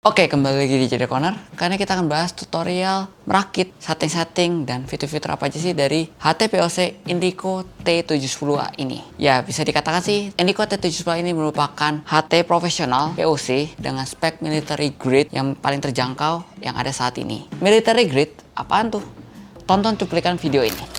Oke, kembali lagi di Jadi Corner. Karena kita akan bahas tutorial merakit, setting-setting, dan fitur-fitur apa aja sih dari HT-POC Indico T710A ini. Ya, bisa dikatakan sih Indico T710A ini merupakan HT profesional POC dengan spek military grade yang paling terjangkau yang ada saat ini. Military grade? Apaan tuh? Tonton cuplikan video ini.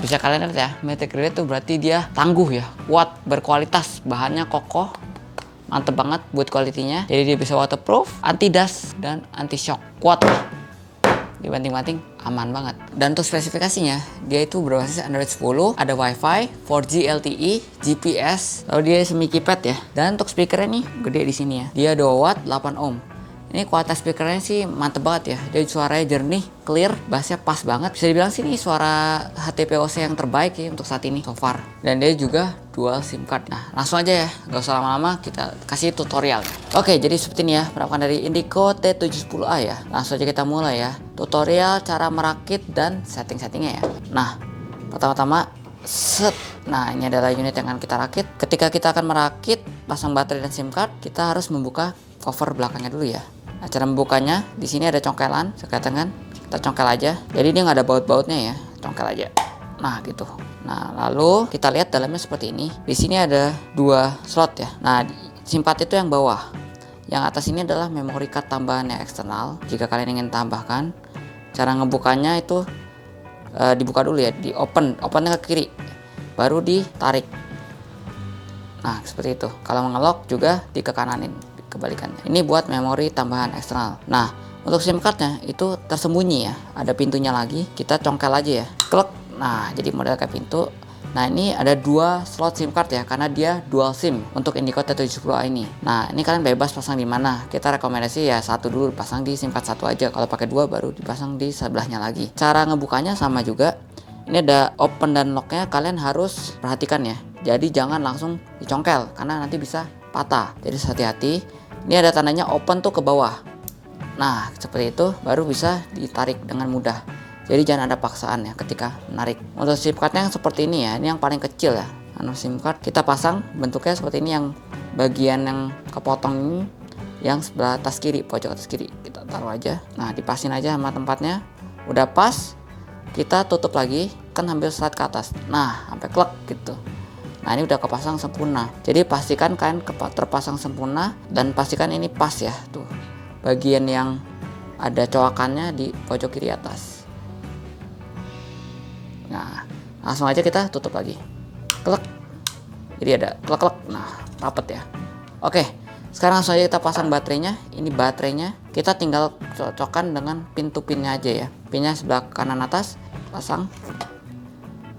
Bisa kalian lihat ya, military grade itu berarti dia tangguh ya, kuat, berkualitas, bahannya kokoh, mantep banget buat kualitinya. Jadi dia bisa waterproof, anti dust, dan anti shock, kuat lah. Dibanting-banting aman banget. Dan untuk spesifikasinya, dia itu berbasis Android 10, ada Wi-Fi, 4G LTE, GPS, lalu dia semi keypad ya. Dan untuk speakernya nih gede di sini ya. Dia 2 watt 8 ohm. Ini kualitas speakernya sih mantep banget ya. Jadi suaranya jernih, clear, bassnya pas banget. Bisa dibilang sih ini suara HT-POC yang terbaik ya untuk saat ini so far. Dan dia juga dual SIM card. Nah, langsung aja ya, gak usah lama-lama, kita kasih tutorial. Oke, jadi seperti ini ya, penampakan dari Indico T710A ya. Langsung aja kita mulai ya. Tutorial cara merakit dan setting-settingnya ya. Nah, pertama-tama set. Nah, ini adalah unit yang akan kita rakit. Ketika kita akan merakit, pasang baterai dan SIM card, kita harus membuka cover belakangnya dulu ya. Nah, cara membukanya di sini ada congkelan, kelihatan kan? Kita congkel aja. Jadi dia nggak ada baut-bautnya ya, congkel aja. Nah, gitu. Nah, lalu kita lihat dalamnya seperti ini. Di sini ada 2 slot ya. Nah, SIM card itu yang bawah. Yang atas ini adalah memory card tambahan yang eksternal. Jika kalian ingin tambahkan, cara ngebukanya itu dibuka dulu ya, di opennya ke kiri, baru ditarik. Nah, seperti itu. Kalau mengelok juga di ke kananin, kebalikannya. Ini buat memori tambahan eksternal. Nah, untuk SIM cardnya itu tersembunyi ya, ada pintunya lagi. Kita congkel aja ya, klek. Nah, jadi model kayak pintu. Nah, ini ada 2 slot SIM card ya, karena dia dual SIM untuk Indico T710A ini. Nah, ini kalian bebas pasang di mana. Kita rekomendasi ya satu dulu, pasang di SIM card 1 aja. Kalau pakai 2 baru dipasang di sebelahnya lagi. Cara ngebukanya sama juga. Ini ada open dan locknya, kalian harus perhatikan ya. Jadi jangan langsung dicongkel karena nanti bisa patah. Jadi hati-hati. Ini ada tandanya open tuh ke bawah. Nah, seperti itu baru bisa ditarik dengan mudah. Jadi jangan ada paksaan ya ketika menarik. Untuk SIM cardnya yang seperti ini ya, ini yang paling kecil ya. SIM card kita pasang bentuknya seperti ini, yang bagian yang kepotong ini yang sebelah atas kiri, pojok atas kiri. Kita taruh aja. Nah, dipasin aja sama tempatnya. Udah pas, kita tutup lagi, kan ambil slide ke atas. Nah, sampai klek gitu. Nah, ini udah kepasang sempurna. Jadi pastikan kalian terpasang sempurna dan pastikan ini pas ya. Tuh, bagian yang ada coakannya di pojok kiri atas. Nah, langsung aja kita tutup lagi. Klek. Jadi ada klek-klek. Nah, rapet ya. Oke, sekarang langsung aja kita pasang baterainya. Ini baterainya. Kita tinggal cocokkan dengan pintu pinnya aja ya. Pinnya sebelah kanan atas, pasang.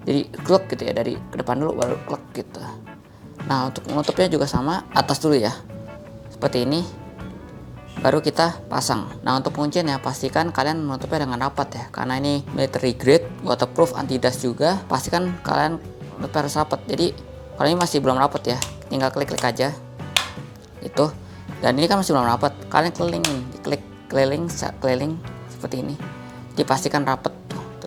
Jadi klek gitu ya, dari ke depan dulu baru klek gitu. Nah, untuk menutupnya juga sama, atas dulu ya. Seperti ini. Baru kita pasang. Nah, untuk penguncian ya, pastikan kalian menutupnya dengan rapat ya. Karena ini military grade, waterproof, anti dust juga. Pastikan kalian menutupnya harus rapat. Jadi, kalau ini masih belum rapat ya, tinggal klik-klik aja. Itu. Dan ini kan masih belum rapat. Kalian kelilingin, diklik keliling seperti ini. Dipastikan rapat.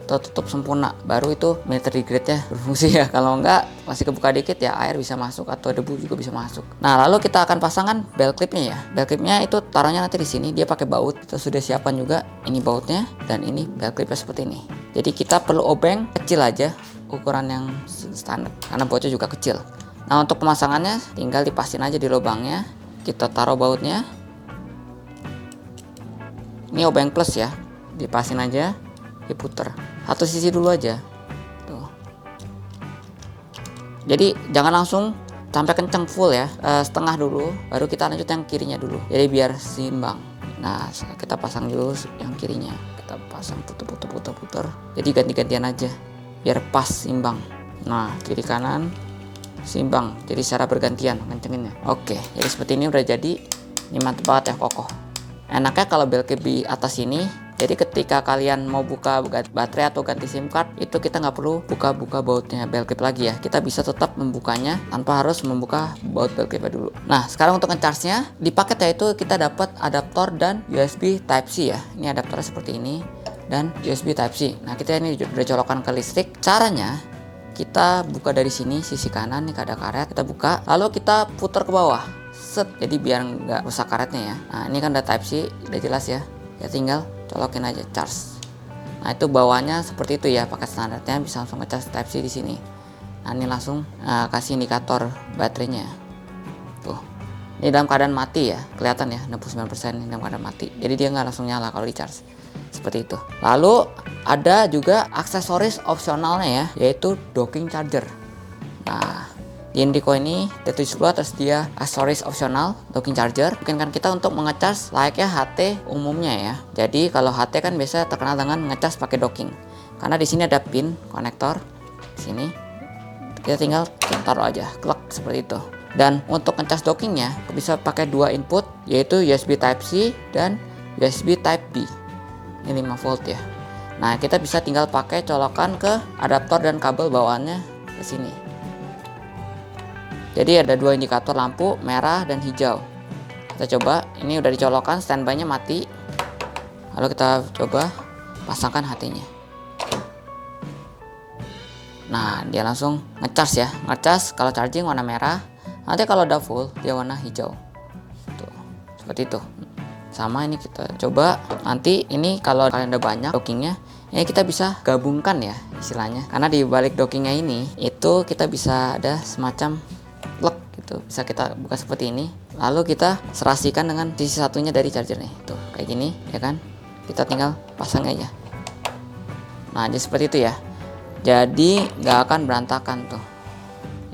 Tutup sempurna, baru itu military grade nya berfungsi ya. Kalau enggak masih kebuka dikit ya, air bisa masuk atau debu juga bisa masuk. Nah, lalu kita akan pasangkan belt clipnya ya. Belt clipnya itu taruhnya nanti di sini, dia pakai baut. Kita sudah siapkan juga ini bautnya dan ini belt clipnya seperti ini. Jadi kita perlu obeng kecil aja, ukuran yang standar karena bautnya juga kecil. Nah, untuk pemasangannya tinggal dipasin aja di lubangnya. Kita taruh bautnya. Ini obeng plus ya, dipasin aja, diputer satu sisi dulu aja tuh. Jadi jangan langsung sampai kenceng full ya, setengah dulu, baru kita lanjut yang kirinya dulu, jadi biar seimbang. Nah kita pasang dulu yang kirinya, kita pasang puter, jadi ganti-gantian aja biar pas seimbang. Nah kiri kanan seimbang, jadi secara bergantian kencenginnya. Oke, jadi seperti ini udah jadi. Ini mantep banget ya, kokoh. Enaknya kalau bel cap di atas ini, jadi ketika kalian mau buka baterai atau ganti SIM card, itu kita nggak perlu buka-buka bautnya bel cap lagi ya. Kita bisa tetap membukanya tanpa harus membuka baut bel cap dulu. Nah sekarang untuk ngecharge-nya, di paket ya itu kita dapat adaptor dan USB Type C ya. Ini adaptornya seperti ini dan USB Type C. Nah kita ini udah colokan ke listrik. Caranya kita buka dari sini sisi kanan nih, ada karet, kita buka, lalu kita putar ke bawah, set, jadi biar nggak rusak karetnya ya. Nah ini kan udah Type C, udah jelas ya. Ya tinggal colokin aja charge. Nah itu bawahnya seperti itu ya, pakai standarnya bisa langsung ngecas Type C di sini. Nah ini langsung kasih indikator baterainya. Tuh, ini dalam keadaan mati ya, kelihatan ya 69% ini dalam keadaan mati. Jadi dia nggak langsung nyala kalau di charge. Seperti itu. Lalu ada juga aksesoris opsionalnya ya, yaitu docking charger. Nah di Indico ini T70 tersedia aksesoris opsional docking charger. Mungkin kan kita untuk mengecas layaknya HT umumnya ya. Jadi kalau HT kan biasa terkenal dengan ngecas pakai docking. Karena di sini ada pin konektor sini. Kita tinggal taruh aja, klek seperti itu. Dan untuk ngecas dockingnya bisa pakai dua input, yaitu USB Type C dan USB Type B. Ini 5 volt ya. Nah kita bisa tinggal pakai colokan ke adaptor dan kabel bawaannya ke sini. Jadi ada dua indikator lampu, merah dan hijau. Kita coba, ini udah dicolokkan, standby-nya mati. Lalu kita coba pasangkan HT-nya. Nah dia langsung ngecas ya, ngecas kalau charging warna merah. Nanti kalau udah full dia warna hijau. Tuh, seperti itu. Sama ini kita coba, nanti ini kalau kalian udah banyak dockingnya, ini kita bisa gabungkan ya istilahnya. Karena di balik dockingnya ini, itu kita bisa ada semacam plug gitu, bisa kita buka seperti ini. Lalu kita serasikan dengan sisi satunya dari charger nih, tuh kayak gini ya kan. Kita tinggal pasang aja. Nah jadi seperti itu ya. Jadi nggak akan berantakan tuh.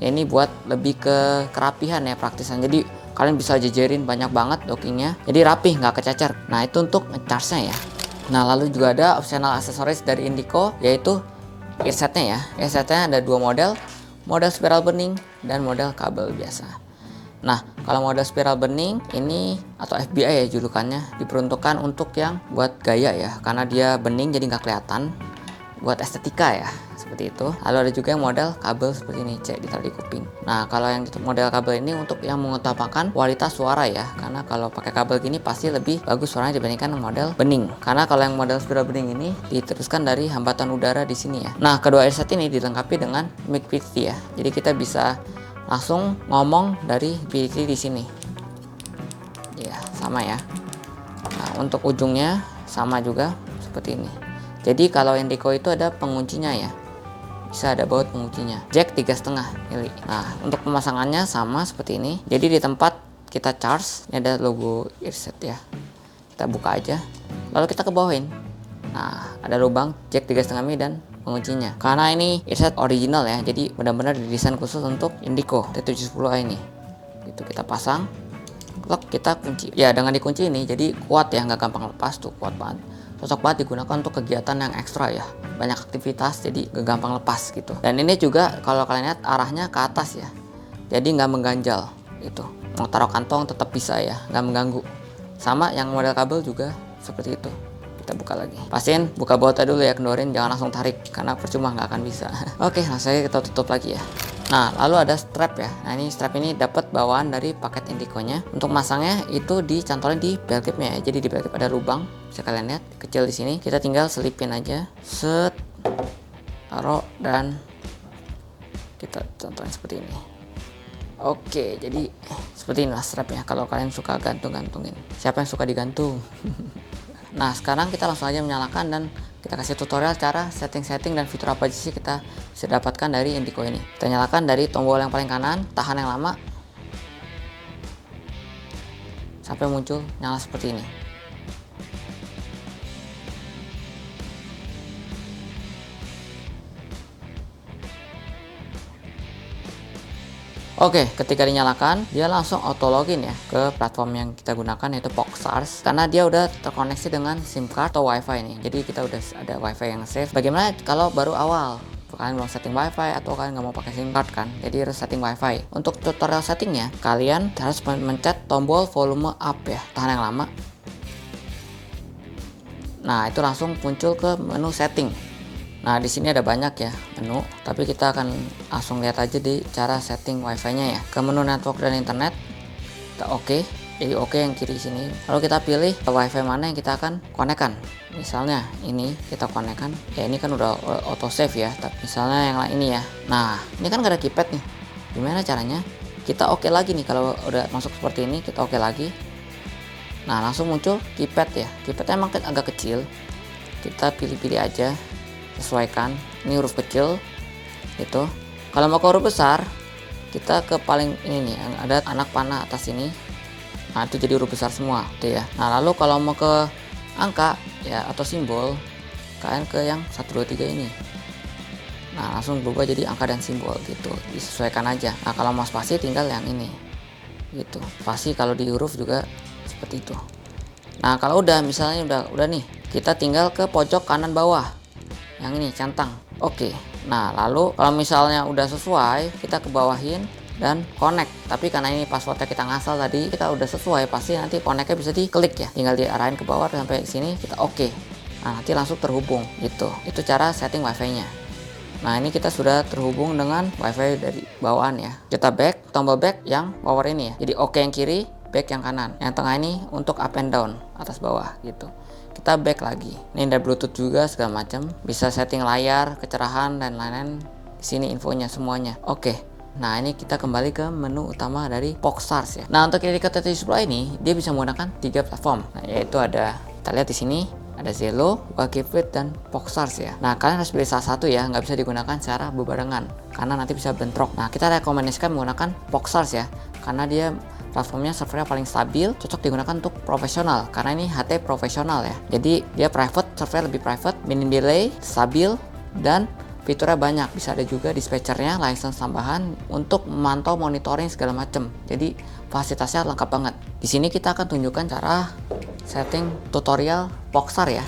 Ini buat lebih ke kerapihan ya, praktisan. Jadi kalian bisa jejerin banyak banget dockingnya, jadi rapih, nggak kecacar. Nah itu untuk ngecharge-nya ya. Nah lalu juga ada optional aksesoris dari Indico, yaitu earsetnya ya. Earsetnya ada dua model spiral burning dan model kabel biasa. Nah kalau model spiral burning ini atau FBI ya julukannya, diperuntukkan untuk yang buat gaya ya, karena dia bening jadi nggak kelihatan, buat estetika ya, seperti itu. Lalu ada juga yang model kabel seperti ini, cek ditaruh di kuping. Nah kalau yang model kabel ini untuk yang mengutamakan kualitas suara ya, karena kalau pakai kabel gini pasti lebih bagus suaranya dibandingkan model bening. Karena kalau yang model spiral bening ini diteruskan dari hambatan udara di sini ya. Nah kedua earset ini dilengkapi dengan mic PT ya, jadi kita bisa langsung ngomong dari PT di sini. Ya sama ya. Nah untuk ujungnya sama juga seperti ini. Jadi kalau Indico itu ada penguncinya ya, bisa ada baut penguncinya, jack 3,5 mili. Nah untuk pemasangannya sama seperti ini. Jadi di tempat kita charge ini ada logo earset ya, kita buka aja, lalu kita ke bawahin. Nah ada lubang jack 3,5 mili dan penguncinya. Karena ini earset original ya, jadi benar-benar didesain khusus untuk Indico T70i ini. Itu kita pasang, klok, kita kunci. Ya dengan dikunci ini jadi kuat ya, nggak gampang lepas tuh, kuat banget. Cocok banget digunakan untuk kegiatan yang ekstra ya, banyak aktivitas, jadi gak gampang lepas gitu. Dan ini juga kalau kalian lihat arahnya ke atas ya, jadi nggak mengganjal gitu. Mau taruh kantong tetap bisa ya, nggak mengganggu. Sama yang model kabel juga seperti itu. Kita buka lagi, pastiin buka bautnya dulu ya, kendorin, jangan langsung tarik karena percuma, nggak akan bisa. Oke, langsung aja kita tutup lagi ya. Nah lalu ada strap ya. Nah ini strap ini dapat bawaan dari paket Indico-nya. Untuk masangnya itu dicantolin di bel cap-nya ya. Jadi di bel cap ada lubang, bisa kalian lihat kecil di sini. Kita tinggal selipin aja, set, taruh, dan kita cantolin seperti ini. Oke, jadi seperti inilah strapnya kalau kalian suka gantung-gantungin. Siapa yang suka digantung? Nah sekarang kita langsung aja menyalakan dan kita kasih tutorial cara setting-setting dan fitur apa aja sih kita bisa dapatkan dari Indico ini. Kita nyalakan dari tombol yang paling kanan, tahan yang lama sampai muncul nyala seperti ini. Oke, ketika dinyalakan, dia langsung auto login ya ke platform yang kita gunakan, yaitu Poxars, karena dia udah terkoneksi dengan SIM card atau WiFi nih. Jadi kita udah ada WiFi yang safe. Bagaimana kalau baru awal? Kalian belum setting WiFi atau kalian nggak mau pakai SIM card kan? Jadi harus setting WiFi. Untuk tutorial settingnya, kalian harus mencet tombol volume up ya. Tahan yang lama. Nah, itu langsung muncul ke menu setting. Nah, di sini ada banyak ya menu, tapi kita akan langsung lihat aja di cara setting WiFi-nya ya. Ke menu network dan internet, kita oke. Jadi oke yang kiri sini. Lalu kita pilih WiFi mana yang kita akan konekkan. Misalnya ini kita konekkan. Ya ini kan udah auto save ya. Tapi misalnya yang lain ini ya. Nah, ini kan gak ada keypad nih. Gimana caranya? Kita oke lagi nih kalau udah masuk seperti ini, kita oke lagi. Nah, langsung muncul keypad ya. Keypadnya emang agak kecil. Kita pilih-pilih aja. Sesuaikan, ini huruf kecil itu. Kalau mau ke huruf besar, kita ke paling ini nih yang ada anak panah atas ini. Nah, itu jadi huruf besar semua gitu ya. Nah, lalu kalau mau ke angka ya atau simbol, kalian ke yang 1 2 3 ini. Nah, langsung berubah jadi angka dan simbol gitu. Disesuaikan aja. Nah, kalau mau spasi tinggal yang ini. Gitu. Spasi kalau di huruf juga seperti itu. Nah, kalau udah misalnya udah nih, kita tinggal ke pojok kanan bawah. Yang ini centang. Oke. Nah, lalu kalau misalnya udah sesuai, kita ke bawahin dan connect. Tapi karena ini passwordnya kita ngasal tadi, kita udah sesuai, pasti nanti connectnya bisa diklik ya. Tinggal diarahin ke bawah sampai sini, kita oke. Nah, nanti langsung terhubung gitu. Itu cara setting WiFi-nya. Nah, ini kita sudah terhubung dengan WiFi dari bawaan ya. Kita back, tombol back yang power ini ya. Jadi oke yang kiri, back yang kanan. Yang tengah ini untuk up and down, atas bawah gitu. Kita back lagi. Ini ada Bluetooth juga segala macam. Bisa setting layar, kecerahan dan lain-lain. Di sini infonya semuanya. Oke. Nah, ini kita kembali ke menu utama dari Poxars ya. Nah, untuk dedicated display ini dia bisa menggunakan 3 platform. Nah, yaitu ada, kita lihat di sini ada Zello, Wagifit dan Poxars ya. Nah, kalian harus pilih salah satu ya, nggak bisa digunakan secara berbarengan karena nanti bisa bentrok. Nah, kita rekomendasikan menggunakan Poxars ya, karena dia platformnya servernya paling stabil, cocok digunakan untuk profesional karena ini HT profesional ya. Jadi dia private, servernya lebih private, minim delay, stabil, dan fiturnya banyak. Bisa ada juga dispatchernya, license tambahan untuk memantau monitoring segala macam. Jadi fasilitasnya lengkap banget. Di sini kita akan tunjukkan cara setting tutorial Poxar ya.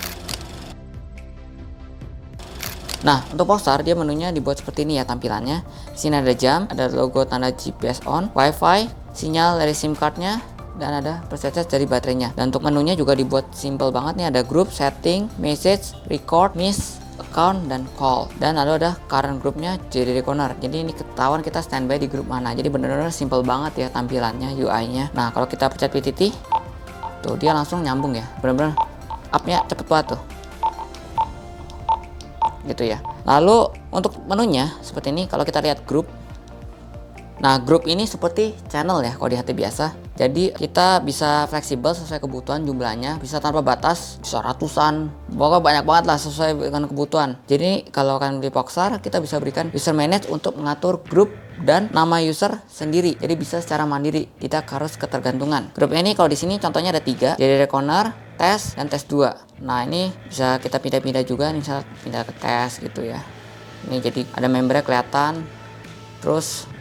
Nah, untuk Poxar dia menunya dibuat seperti ini ya tampilannya. Di sini ada jam, ada logo tanda GPS on, WiFi, sinyal dari SIM cardnya, dan ada percentage dari baterainya. Dan untuk menunya juga dibuat simple banget nih, ada group, setting, message, record, miss, account, dan call. Dan lalu ada current groupnya jadi corner. Jadi ini ketahuan kita standby di grup mana. Jadi bener-bener simple banget ya tampilannya, UI-nya. Nah, kalau kita pencet PTT, tuh dia langsung nyambung ya. Bener-bener up-nya cepet banget tuh. Gitu ya. Lalu untuk menunya seperti ini. Kalau kita lihat grup, nah grup ini seperti channel ya kalau di HT biasa. Jadi kita bisa fleksibel sesuai kebutuhan jumlahnya, bisa tanpa batas, bisa ratusan, pokoknya banyak banget lah sesuai dengan kebutuhan. Jadi kalau kalian beli Poxar, kita bisa berikan user manage untuk mengatur grup dan nama user sendiri. Jadi bisa secara mandiri, tidak harus ketergantungan. Grup ini kalau di sini contohnya ada 3, jadi Reconer, tes, dan tes 2. Nah, ini bisa kita pindah-pindah juga, misal pindah ke tes gitu ya. Ini jadi ada membernya kelihatan. Terus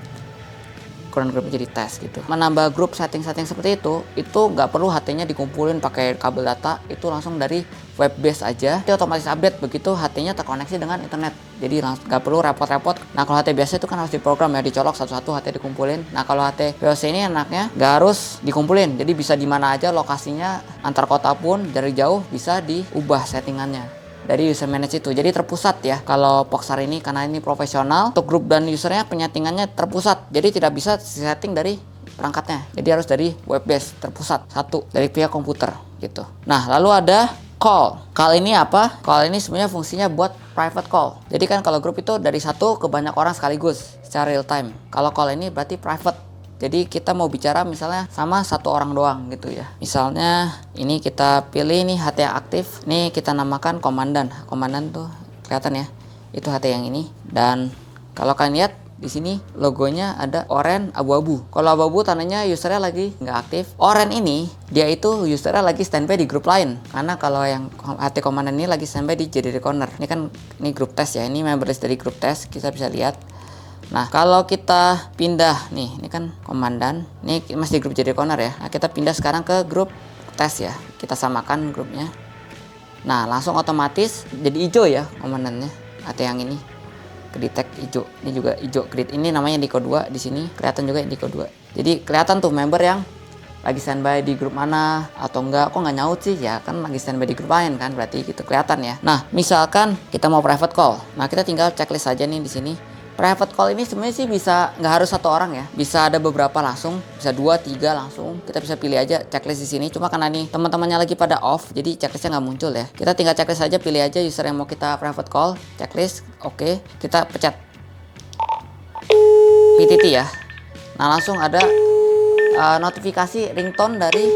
current group jadi tes gitu. Menambah grup setting-setting seperti itu nggak perlu HT-nya dikumpulin pakai kabel data, itu langsung dari web base aja. Itu otomatis update begitu HT-nya terkoneksi dengan internet. Jadi nggak perlu repot-repot. Nah, kalau HT biasa itu kan harus diprogram ya, dicolok satu-satu HT dikumpulin. Nah, kalau HT VOC ini enaknya nggak harus dikumpulin. Jadi bisa di mana aja lokasinya, antar kota pun dari jauh bisa diubah settingannya dari user manage itu. Jadi terpusat ya kalau Poxar ini, karena ini profesional. Untuk grup dan usernya penyetingannya terpusat, jadi tidak bisa setting dari perangkatnya, jadi harus dari web base terpusat satu dari pihak komputer gitu. Nah, lalu ada call. Call ini apa? Call ini sebenarnya fungsinya buat private call. Jadi kan kalau grup itu dari satu ke banyak orang sekaligus secara real time. Kalau call ini berarti private. Jadi kita mau bicara misalnya sama satu orang doang gitu ya. Misalnya ini kita pilih nih HT yang aktif. Nih kita namakan komandan. Komandan tuh kelihatan ya. Itu HT yang ini. Dan kalau kalian lihat di sini logonya ada oranye abu-abu. Kalau abu-abu tandanya usernya lagi nggak aktif. Oranye ini dia itu usernya lagi standby di grup lain. Karena kalau yang HT komandan ini lagi standby di JDD Corner. Ini kan ini grup tes ya. Ini member list dari grup tes. Kita bisa lihat. Nah, kalau kita pindah nih, ini kan komandan, ini masih di grup jadi corner ya. Nah, kita pindah sekarang ke grup tes ya. Kita samakan grupnya. Nah, langsung otomatis jadi hijau ya komandannya. Atau yang ini ke detect hijau. Ini juga hijau grid. Ini namanya Diko 2 di sini. Kelihatan juga Diko 2. Jadi kelihatan tuh member yang lagi standby di grup mana atau enggak. Kok nggak nyaut sih ya, kan lagi standby di grup lain kan, berarti gitu kelihatan ya. Nah, misalkan kita mau private call. Nah, kita tinggal checklist aja nih di sini. Private call ini sebenarnya sih bisa nggak harus satu orang ya, bisa ada beberapa langsung, bisa 2, 3 langsung. Kita bisa pilih aja checklist di sini. Cuma karena nih teman-temannya lagi pada off, jadi checklistnya nggak muncul ya. Kita tinggal checklist aja, pilih aja user yang mau kita private call, checklist, oke. Kita pencet PTT ya. Nah, langsung ada notifikasi ringtone dari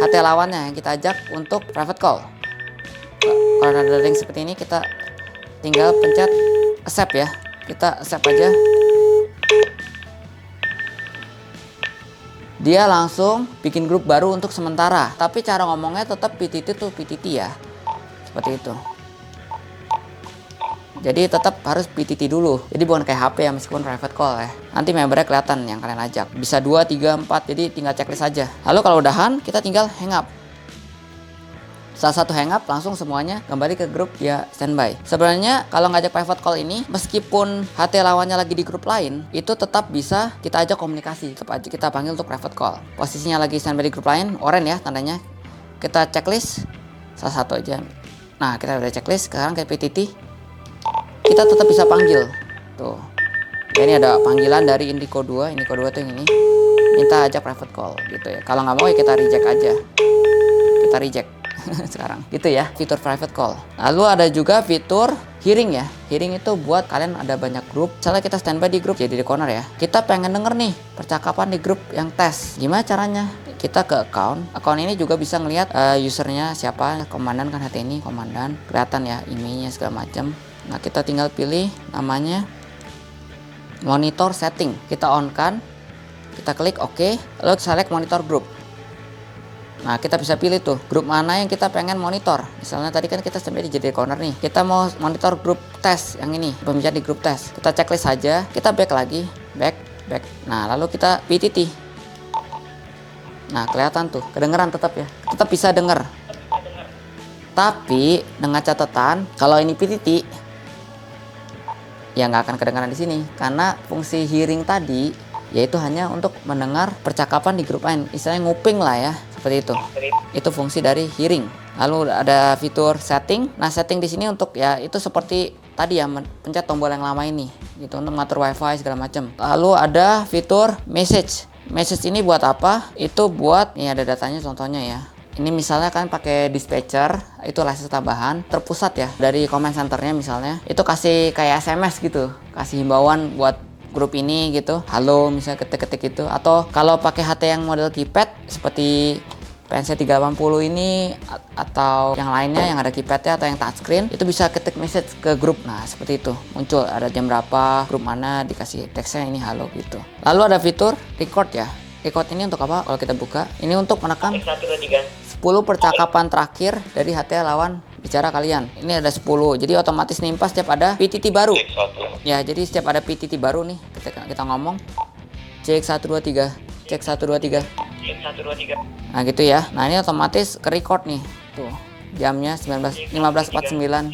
HT lawannya yang kita ajak untuk private call. Kalau ada ring seperti ini, kita tinggal pencet accept ya. Kita accept aja. Dia langsung bikin grup baru untuk sementara. Tapi cara ngomongnya tetap PTT tuh PTT ya. Seperti itu. Jadi tetap harus PTT dulu. Jadi bukan kayak HP ya, meskipun private call ya. Nanti membernya kelihatan yang kalian ajak. Bisa 2, 3, 4. Jadi tinggal checklist aja. Lalu kalau udahan, kita tinggal hang up. Salah satu hang up, langsung semuanya kembali ke grup ya standby. Sebenarnya kalau ngajak private call ini, meskipun HT lawannya lagi di grup lain, itu tetap bisa kita ajak komunikasi. Tetap aja kita panggil untuk private call. Posisinya lagi standby di grup lain, oranye ya tandanya. Kita checklist salah satu aja. Nah, kita udah checklist, sekarang ke PTT. Kita tetap bisa panggil. Tuh. Ya, ini ada panggilan dari Indico 2. Indico 2 tuh yang ini. Minta ajak private call gitu ya. Kalau nggak mau ya kita reject aja. Kita reject. Sekarang gitu ya fitur private call. Lalu ada juga fitur hearing ya. Hearing itu buat kalian ada banyak grup, misalnya kita standby di grup jadi di corner ya, kita pengen denger nih percakapan di grup yang tes. Gimana caranya? Kita ke account ini juga bisa ngelihat usernya siapa. Komandan kan HT ini komandan, kelihatan ya emailnya segala macam. Nah, kita tinggal pilih namanya monitor setting, kita on kan, kita klik OK, lalu select monitor group. Nah, kita bisa pilih tuh grup mana yang kita pengen monitor. Misalnya tadi kan kita sampai di jadi corner nih, kita mau monitor grup tes yang ini, pembicaraan di grup tes. Kita checklist saja, kita back lagi, back. Nah, lalu kita PTT. Nah, kelihatan tuh, kedengeran tetap ya, tetap bisa denger. Tapi dengan catatan, kalau ini PTT ya nggak akan kedengaran di sini, karena fungsi hearing tadi yaitu hanya untuk mendengar percakapan di grup lain, istilahnya nguping lah ya, seperti itu. Itu fungsi dari hearing. Lalu ada fitur setting. Nah, setting di sini untuk ya itu seperti tadi ya, pencet tombol yang lama ini gitu untuk ngatur wifi segala macam. Lalu ada fitur message. Message ini buat apa? Itu buat ini ada datanya contohnya ya. Ini misalnya kan pakai dispatcher, itu license tambahan terpusat ya dari command centernya, misalnya itu kasih kayak SMS gitu, kasih himbauan buat grup ini gitu, halo misalnya ketik-ketik gitu. Atau kalau pakai HT yang model keypad seperti PNC 380 ini atau yang lainnya yang ada keypadnya atau yang touchscreen, itu bisa ketik message ke grup. Nah, seperti itu muncul ada jam berapa, grup mana, dikasih teksnya ini halo gitu. Lalu ada fitur record ya. Record ini untuk apa? Kalau kita buka, ini untuk menekan 10 percakapan terakhir dari HT lawan bicara kalian. Ini ada 10, jadi otomatis nimpa setiap ada PTT baru. Ya, jadi setiap ada PTT baru nih, kita ngomong cek 1 2 3, cek 1 2 3. Cek 1 2 3. Nah, gitu ya. Nah, ini otomatis ke record nih. Tuh. Jamnya 15:49.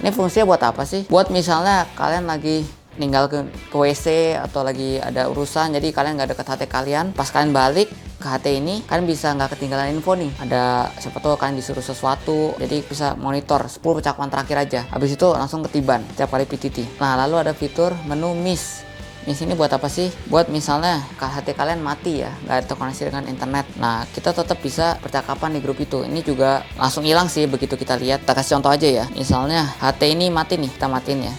Ini fungsinya buat apa sih? Buat misalnya kalian lagi tinggal ke WC atau lagi ada urusan, jadi kalian nggak deket HT kalian, pas kalian balik ke HT ini kalian bisa nggak ketinggalan info nih, ada siapa tahu kalian disuruh sesuatu, jadi bisa monitor 10 percakapan terakhir aja, habis itu langsung ketiban setiap kali PTT. Nah, lalu ada fitur menu miss. Miss ini buat apa sih? Buat misalnya HT kalian mati ya, nggak terkoneksi dengan internet. Nah, kita tetap bisa percakapan di grup itu. Ini juga langsung hilang sih begitu kita lihat. Kita kasih contoh aja ya, misalnya HT ini mati nih, kita matiin ya,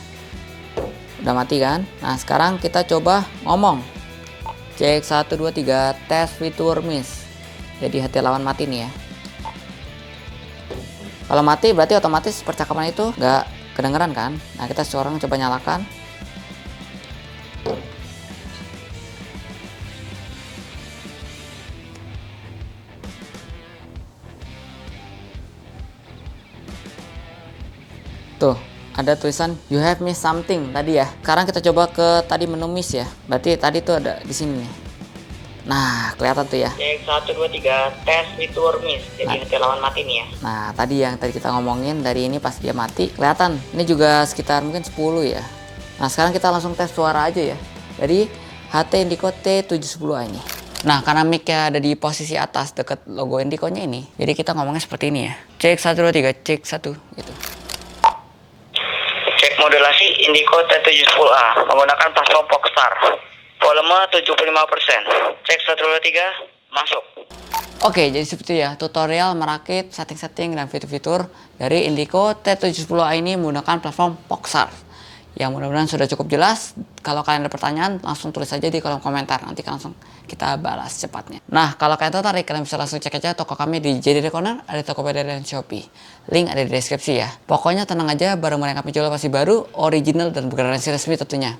udah mati kan. Nah, sekarang kita coba ngomong cek 1 2 3 tes fitur miss. Jadi HT lawan mati nih ya. Kalau mati berarti otomatis percakapan itu nggak kedengeran kan. Nah, kita seorang coba nyalakan. Tuh, ada tulisan you have missed something tadi ya. Sekarang kita coba ke tadi menu miss ya. Berarti tadi tuh ada di sini nih. Nah, kelihatan tuh ya. Cek 1 2 3 tes fitur miss. Jadi nanti lawan mati nih ya. Nah, tadi yang tadi kita ngomongin dari ini pas dia mati kelihatan. Ini juga sekitar mungkin 10 ya. Nah, sekarang kita langsung tes suara aja ya. Dari HT Indico T710A ini. Nah, karena mic-nya ada di posisi atas deket logo Indico-nya ini, jadi kita ngomongnya seperti ini ya. Cek 1 2 3, cek 1 gitu. Cek modulasi Indico T710A menggunakan platform Pogstar. Volume 75%. Cek 1 2 3, masuk. Oke, jadi seperti ya tutorial merakit setting-setting dan fitur-fitur dari Indico T710A ini menggunakan platform Pogstar. Ya, mudah-mudahan sudah cukup jelas. Kalau kalian ada pertanyaan, langsung tulis aja di kolom komentar. Nanti langsung kita balas cepatnya. Nah, kalau kalian tertarik, kalian bisa langsung cek aja toko kami di JD Corner, ada Tokopedia dan Shopee. Link ada di deskripsi ya. Pokoknya tenang aja, barang mereka kami jual pasti baru, original, dan bergaransi resmi tentunya.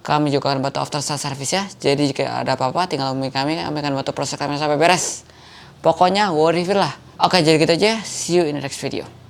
Kami juga akan bantu after sales service ya. Jadi jika ada apa-apa, tinggal hubungi kami akan bantu proses kami sampai beres. Pokoknya worry free lah. Oke, jadi gitu aja. See you in the next video.